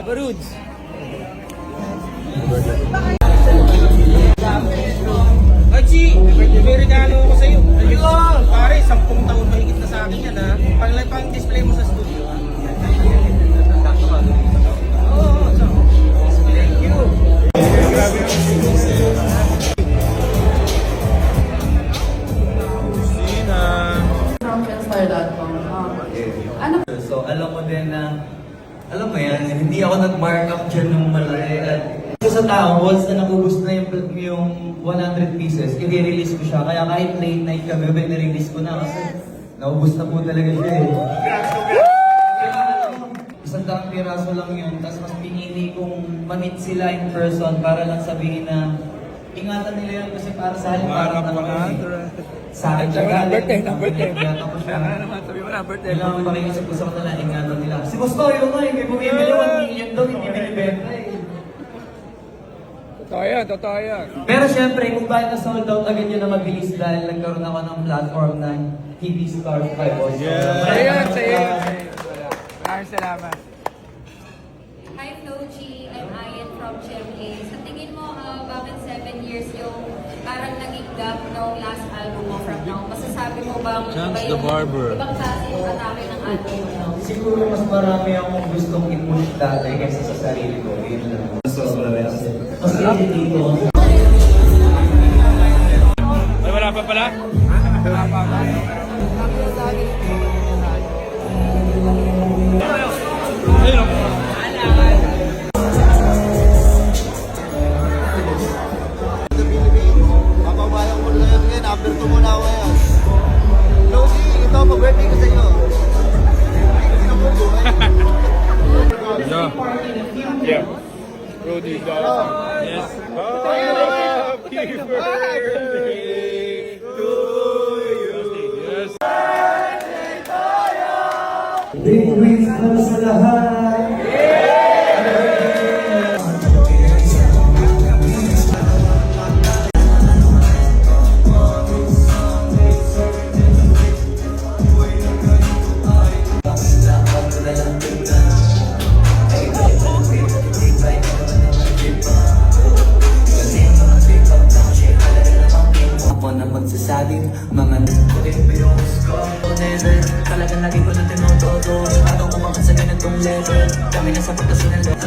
Papa Rudes. Haji, may regalo ako sa'yo. Ayun, pare, 10 taon mahigit na sa akin yan ha. Pang-display mo sa studio ha. Oo, so. Thank you. From Transfire.com. Ano? So alam mo din na, alam mo yan, hindi ako nag-mark up dyan ng malaki. At sa tao, once na nakubos na yung 100 pieces, i-release ko siya. Kaya kahit late night kami, nirelease ko na kasi naubos na po talaga siya eh. Isang daang piraso lang yun, tapos mas pinili kong ma-meet sila in person para lang sabihin na ingatan nila yun kasi para sa akin parang sa akin siya galing. Tapos siya. Kailangan pakinisip ko sa kanila, ingatan nila. Si Boss Toyo nga, may bumibili 1 million daw, hindi binibenta eh. Totoo yan. Pero syempre, kung bakit na-sold out agad yun na mabilis dahil nagkaroon ako ng platform na TV Star 5 also. Ayan, sa'yo. Maraming salamat. Hi Floji, I'm Ayan from Chemie. Sa tingin mo, bakit 7 years yung parang naging gap ng last album mo from now? Masasabi mo bang Chance the Barber. Ibang klase yung atake ng album mo? Siguro mas marami akong gustong i-push dati kaysa sa sarili ko. Yun lang. Kasi dito. Ay, wala pa pala? Wala pa. Ayun o. Papabayang ko na yun ngayon, after 2 mo na ako yan. Logi, ito, pag-birthday ko sa iyo. Yeah. Rudy dog. Yes. Happy birthday to you. Yes. Big wins para sa lahat. Ako na magsasabing mga nagpapayos ko. Never, talagang lagi ko na tinotodo. Bago kumakas sa ganitong level, kami na sa pagkasunod.